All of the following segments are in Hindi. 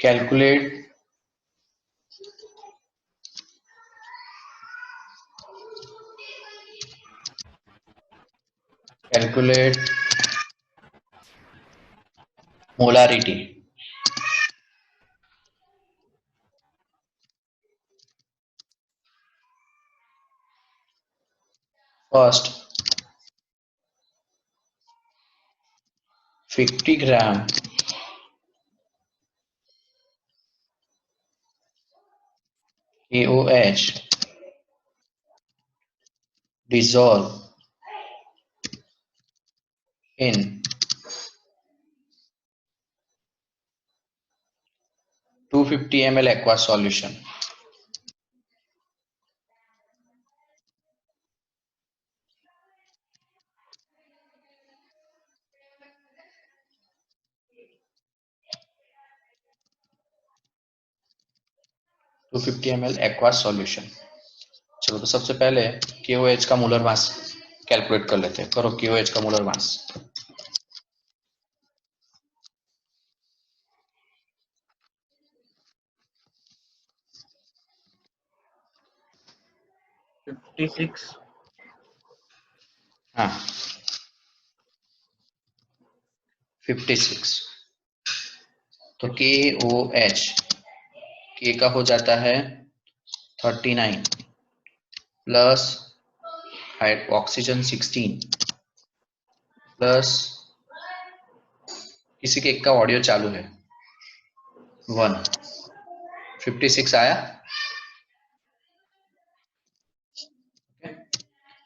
Calculate molarity. First, 50 gram KOH dissolve in 250 ml aqueous solution. To 250 ml aqueous solution. चलो तो सबसे पहले KOH का मोलर मास कैलकुलेट कर लेते हैं. करो KOH का मोलर मास. हाँ 56. तो KOH K का हो जाता है 39 प्लस ऑक्सीजन 16 प्लस किसी के एक का ऑडियो चालू है 1. 56 आया.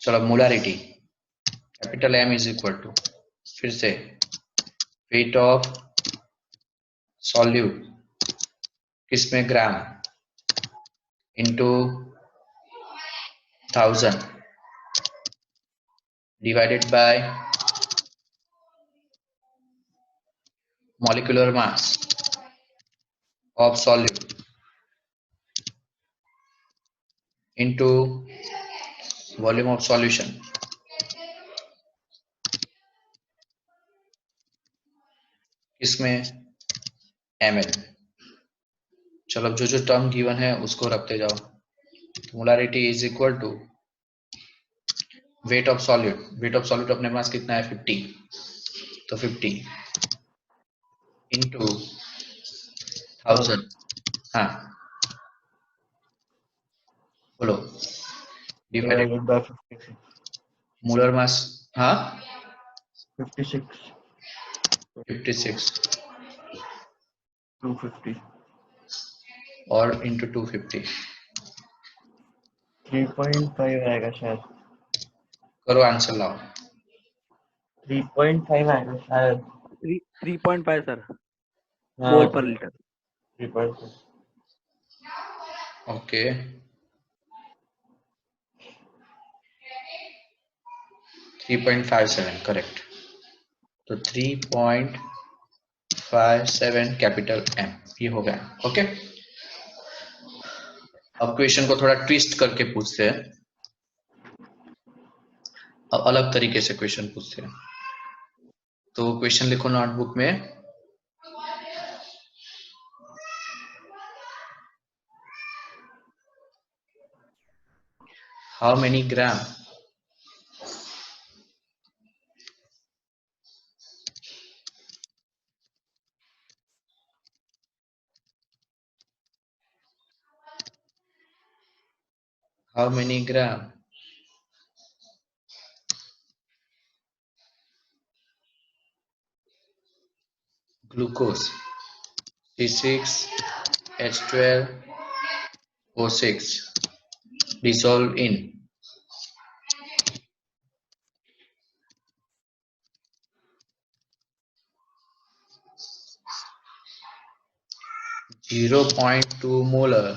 चलो molarity capital M is equal to फिर से वेट ऑफ सॉल्यूट किसमें gram into 1000 divided by molecular mass of solute into volume of solution. इसमें ml. चलो अब जो टर्म गिवन है उसको रखते जाओ. Molarity is equal to weight of solute. Weight of solute अपने पास कितना है 50. तो 50 इंटू 1000. हाँ बोलो. Divided by 56. Molar mass. हाँ 56. 56 250. और इंटू 250. 3.5 आएगा शायद. करो आंसर लाओ. 3.5 आएगा शायद. 3.5 सर हाँ, मोल पर लीटर. 3.5. Okay 3.57 correct. तो 3.57 कैपिटल M ये हो गया. ओके अब क्वेश्चन को थोड़ा ट्विस्ट करके पूछते हैं. अब अलग तरीके से क्वेश्चन पूछते हैं. तो क्वेश्चन लिखो नोटबुक में. How many gram how many gram glucose C6H12O6 dissolve in 0.2 molar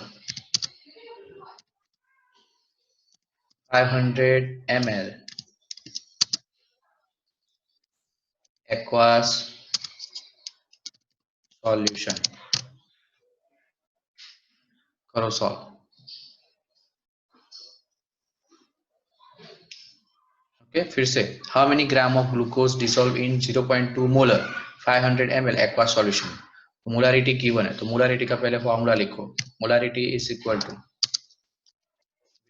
500 ml aqueous solution. करो सॉल्व. ओके फिर से how many gram of glucose dissolve in 0.2 molar 500 ml aqueous solution. तो मोलारिटी गिवन है, तो मोलारिटी का पहले फॉर्मूला लिखो। Molarity is equal to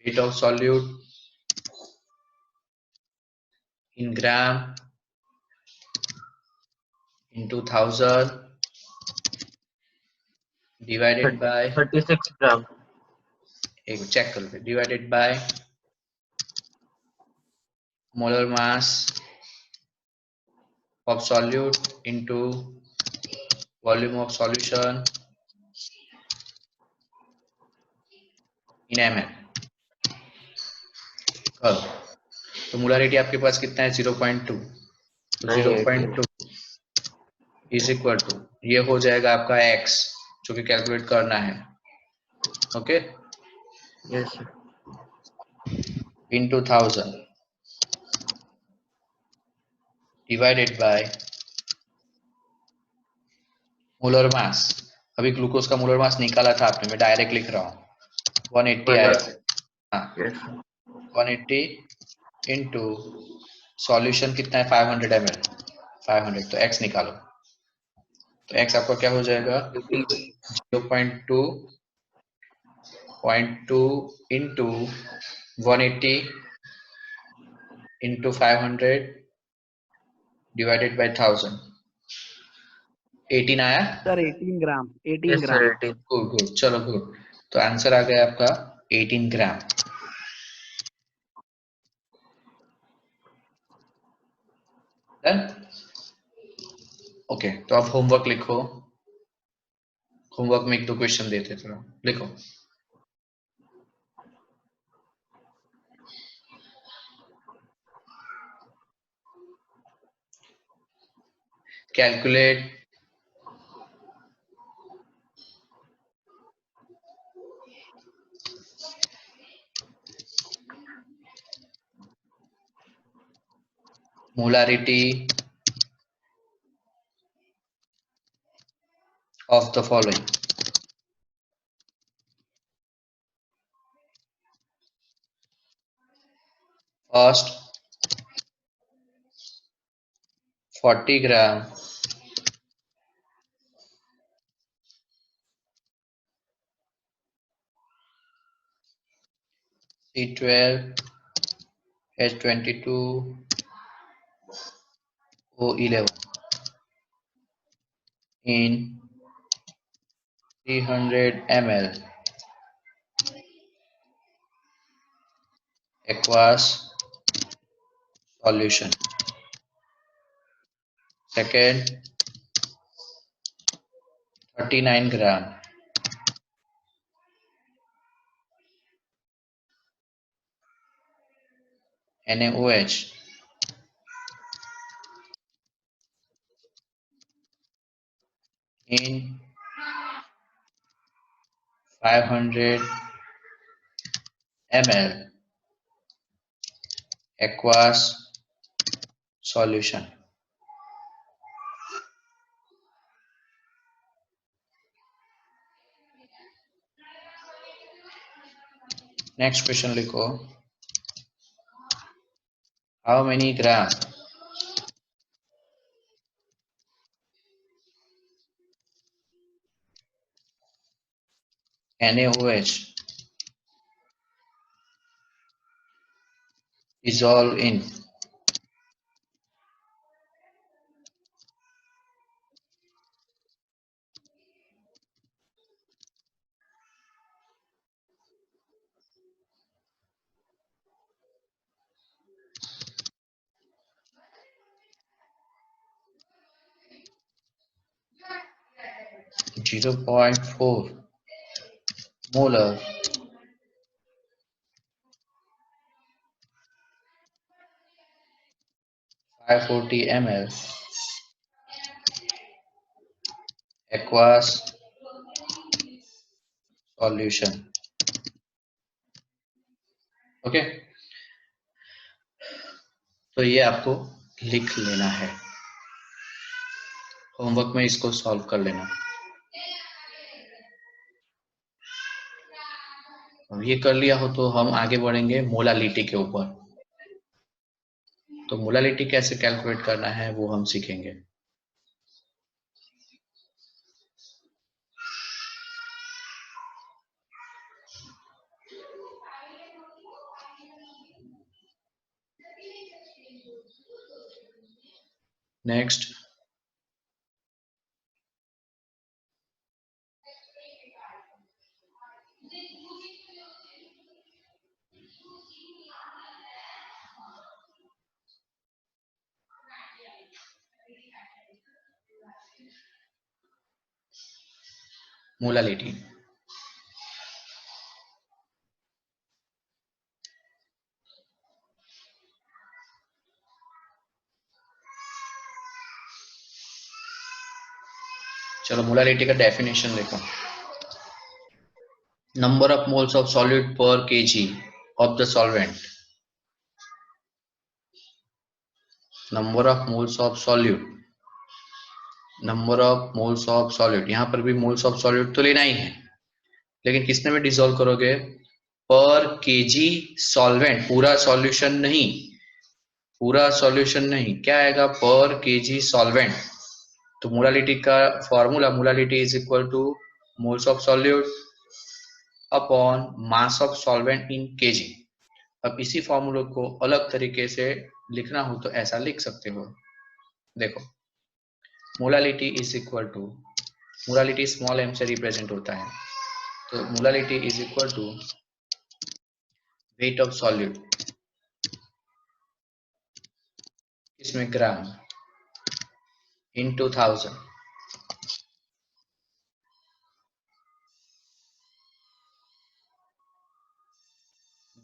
weight of solute in gram into 1000 divided by 36 ग्राम। एक चेक कर लो, divided by molar mass of solute into volume of solution in ml करो। तो मोलारिटी आपके पास कितना है 0.2, तो 0.2 इज इक्वल टू ये हो जाएगा आपका x जो कि कैलकुलेट करना है, okay, yes sir. into 1000 divided by molar मास। अभी ग्लूकोज का मोलर मास निकाला था आपने, मैं डायरेक्ट लिख रहा हूँ 180 आया। हाँ, यस 180 इंटू सॉल्यूशन कितना है 500 ml, 500, तो x निकालो। तो x आपका क्या हो जाएगा 0.2 इंटू 180 इंटू 500 डिवाइडेड बाय 1000, 18 आया। सर 18 ग्राम, 18 यस ग्राम। सर 18। गुड गुड, चलो गुड। तो आंसर आ गया आपका 18 ग्राम। Done, okay. तो आप होमवर्क लिखो, होमवर्क में 1-2 क्वेश्चन देते थोड़ा लिखो। Calculate molarity of the following. First 40 gram C12 H22 O11 in 300 ml aqueous solution. Second 39 gram NaOH in 500 ml aqueous solution. Next question लिखो, how many gram NaOH dissolve in 0.4 molar 540 ml aqueous solution, okay. तो ये आपको लिख लेना है, होमवर्क में इसको सॉल्व कर लेना। अब ये कर लिया हो तो हम आगे बढ़ेंगे मोलालिटी के ऊपर। तो मोलालिटी कैसे कैलकुलेट करना है वो हम सीखेंगे। Next, molality. चलो मोलालिटी का डेफिनेशन देखो। Number of moles of solid per kg of the solvent. Number of moles of solute, number of moles of solute, यहां पर भी मोल्स ऑफ सॉल्यूट तो लेना ही है, लेकिन किसने में डिसॉल्व करोगे? पर केजी सॉल्वेंट, पूरा सॉल्यूशन नहीं, पूरा सॉल्यूशन नहीं, क्या आएगा? पर केजी सॉल्वेंट। तो मोलालिटी का formula, molality is equal two moles of solute upon mass of solvent in KG. अब इसी फॉर्मूले को अलग तरीके से लिखना हो तो ऐसा लिख सकते हो, देखो molality is equal to, molality small m से रिप्रेजेंट होता है, तो molality is equal to weight of solute, इसमें gram, into 1000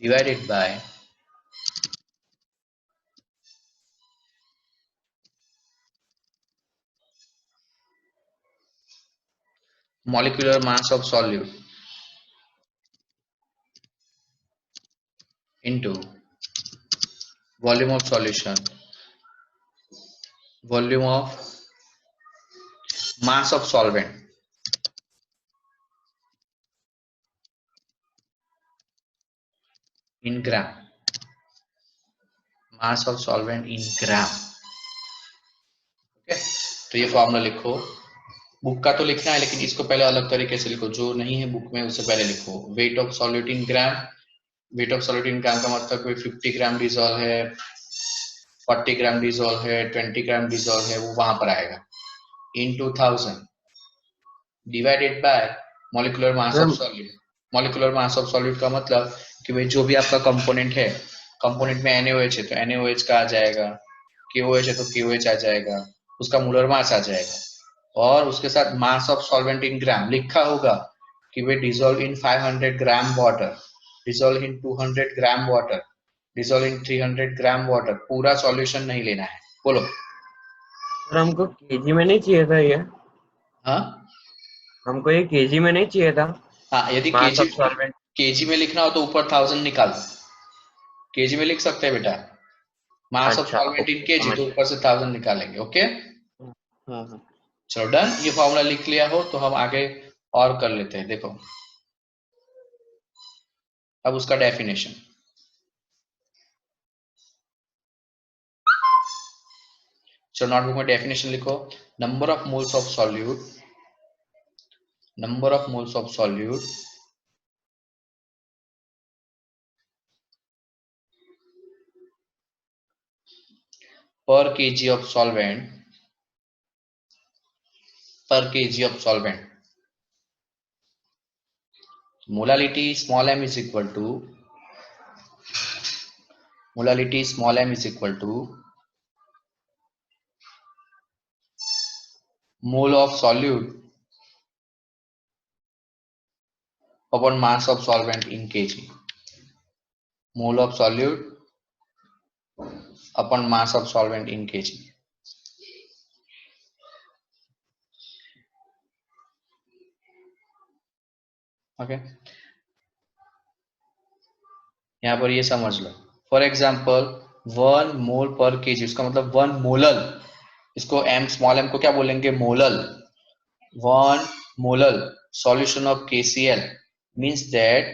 divided by molecular mass of solute into volume of solution, volume of mass of solvent in gram, mass of solvent in gram। Okay, तो ये फॉर्मूला लिखो। बुक का तो लिखना है, लेकिन इसको पहले अलग तरीके से लिखो, जो नहीं है बुक में उससे पहले लिखो। Weight of solute in gram, weight of solute in gram का मतलब कोई 50 ग्राम डिजोल्व है, 40 ग्राम डिजोल्व है, 20 ग्राम डिजोल्व है, वो वहां पर आएगा। into 1000 divided bye molecular mass of solute. Molecular mass of solute का मतलब कि भाई जो भी आपका कंपोनेंट है, कंपोनेंट में NaOH है तो NaOH का आ जाएगा, KOH है तो KOH आ जाएगा, उसका मोलर मास आ जाएगा, और उसके साथ मास ऑफ सॉल्वेंट इन ग्राम लिखा होगा कि वे dissolve in 500 gram water, dissolve in 200 gram water, dissolve in 300 gram water. पूरा सॉल्यूशन नहीं लेना है। बोलो सर हमको केजी में नहीं चाहिए था ये। हाँ, हमको ये केजी में नहीं चाहिए था। हाँ, यदि मास ऑफ सॉल्वेंट। केजी में लिखना हो तो ऊपर 1000 निकाल, केजी में लिख सकते हैं बेटा, मास ऑफ अच्छा, सॉल्वेंट इन ओके, केजी, समझ तो गया। ऊपर से 1000 निकालेंगे। ओके, हाँ। चलो डन। ये फॉर्मूला लिख लिया हो तो हम आगे और कर लेते हैं। देखो अब उसका डेफिनेशन, चलो नोटबुक में डेफिनेशन लिखो। Number of moles of solute, number of moles of solute per kg of solvent, per kg of solvent, molality small m is equal to, molality small m is equal to mole of solute upon mass of solvent in kg, mole of solute upon mass of solvent in kg। Okay, यहाँ पर ये समझ लो। फॉर एग्जाम्पल 1 मोल पर केजी, उसका मतलब 1 मोलल, इसको m स्मॉल m को क्या बोलेंगे? Molal. 1 molal solution of KCl means that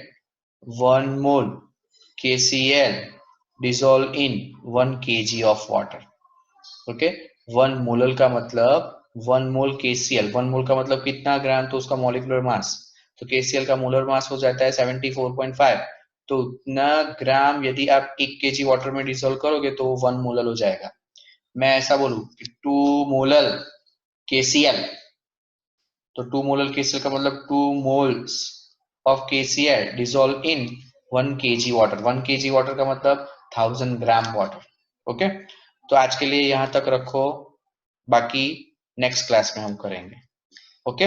1 mole KCl dissolve in 1 kg of water। Okay, 1 molal का मतलब 1 मोल KCl, 1 मोल का मतलब कितना ग्राम, तो उसका मॉलिक्यूलर मास, तो KCl का मोलर मास हो जाता है 74.5, तो उतना ग्राम यदि आप 1 kg वाटर में डिसॉल्व करोगे तो 1 मोलल हो जाएगा। मैं ऐसा बोलूं कि 2 मोलर KCl, तो 2 मोलर KCl का मतलब 2 moles of KCl dissolve in 1 kg water. 1 kg water का मतलब 1000 ग्राम वाटर। ओके, तो आज के लिए यहाँ तक रखो, बाकी नेक्स्ट क्लास में हम करेंगे। Okay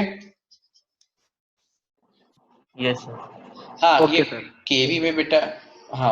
yes sir. हाँ, ये ओके सर। केवी में बेटा, हाँ